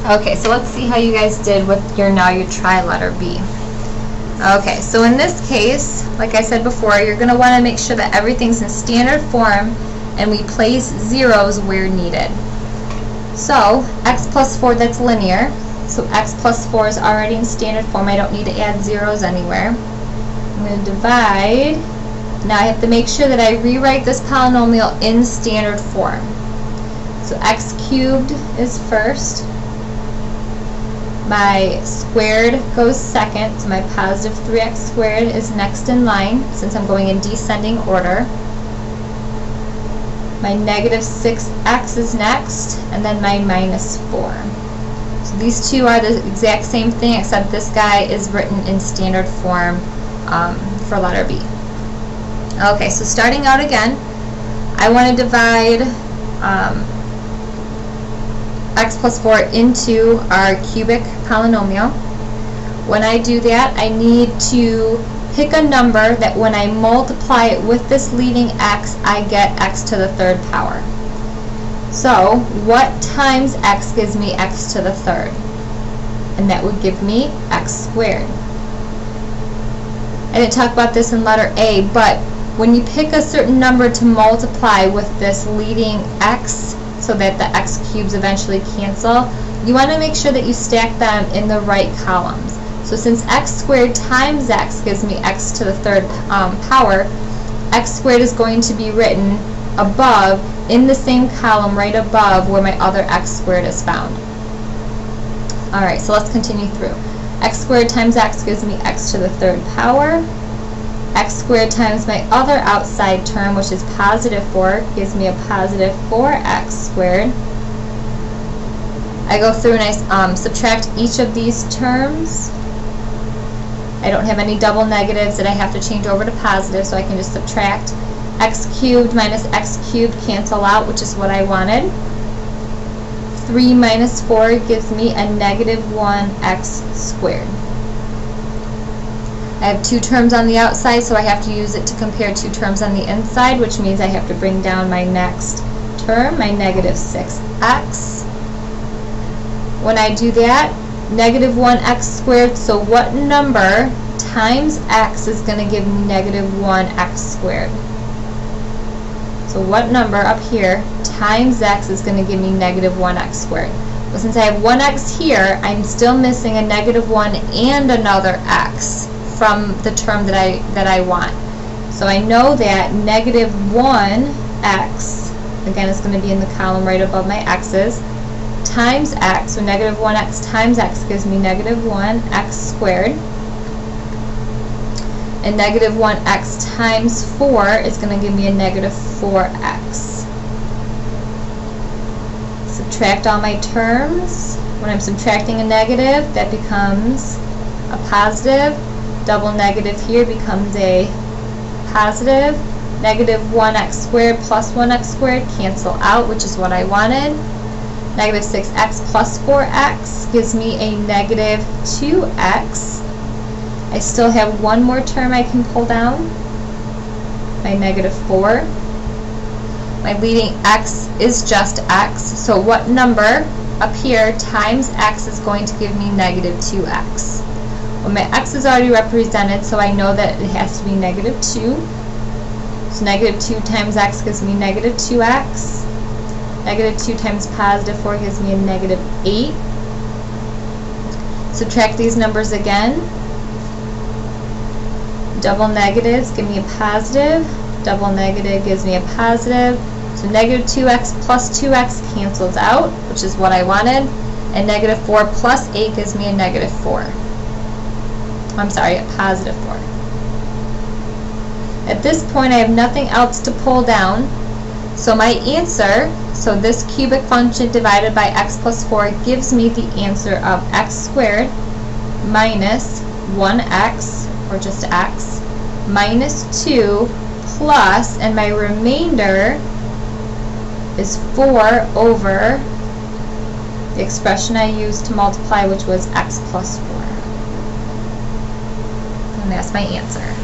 Okay, so let's see how you guys did with your now you try letter B. Okay, so in this case, like I said before, you're going to want to make sure that everything's in standard form and we place zeros where needed. So x plus 4, that's linear. So x plus 4 is already in standard form. I don't need to add zeros anywhere. I'm going to divide. Now I have to make sure that I rewrite this polynomial in standard form. So x cubed is first. My squared goes second, so my positive 3x squared is next in line since I'm going in descending order. My negative 6x is next, and then my minus 4. So these two are the exact same thing, except this guy is written in standard form for letter B. Okay, so starting out again, I want to divide x plus 4 into our cubic polynomial. When I do that, I need to pick a number that when I multiply it with this leading x, I get x to the third power. So what times x gives me x to the third? And that would give me x squared. I didn't talk about this in letter A, but when you pick a certain number to multiply with this leading x so that the x cubes eventually cancel, you want to make sure that you stack them in the right columns. So since x squared times x gives me x to the third power, x squared is going to be written above in the same column right above where my other x squared is found. Alright, so let's continue through. X squared times x gives me x to the third power. X squared times my other outside term, which is positive 4, gives me a positive 4x squared. I go through and I subtract each of these terms. I don't have any double negatives that I have to change over to positive, so I can just subtract. X cubed minus x cubed cancel out, which is what I wanted. 3 minus 4 gives me a negative 1x squared. I have two terms on the outside, so I have to use it to compare two terms on the inside, which means I have to bring down my next term, my negative 6x. When I do that, negative 1x squared, so what number times x is going to give me negative 1x squared? So what number up here times x is going to give me negative 1x squared? Well, since I have 1x here, I'm still missing a negative 1 and another x from the term that I want. So I know that negative 1x, again, is going to be in the column right above my x's, times x, so negative 1x times x gives me negative 1x squared. And negative 1x times 4 is going to give me a negative 4x. Subtract all my terms. When I'm subtracting a negative, that becomes a positive. Double negative here becomes a positive. Negative 1x squared plus 1x squared cancel out, which is what I wanted. Negative 6x plus 4x gives me a negative 2x. I still have one more term I can pull down, my negative 4. My leading x is just x, so what number up here times x is going to give me negative 2x? Well, my x is already represented, so I know that it has to be negative 2. So negative 2 times x gives me negative 2x. Negative 2 times positive 4 gives me a negative 8. Subtract these numbers again. Double negatives give me a positive. Double negative gives me a positive. So negative 2x plus 2x cancels out, which is what I wanted. And negative 4 plus 8 gives me a negative 4. I'm sorry, a positive 4. At this point, I have nothing else to pull down. So my answer, so this cubic function divided by x plus 4 gives me the answer of x squared minus 1x, or just x, minus 2 plus, and my remainder is 4 over the expression I used to multiply, which was x plus 4. And that's my answer.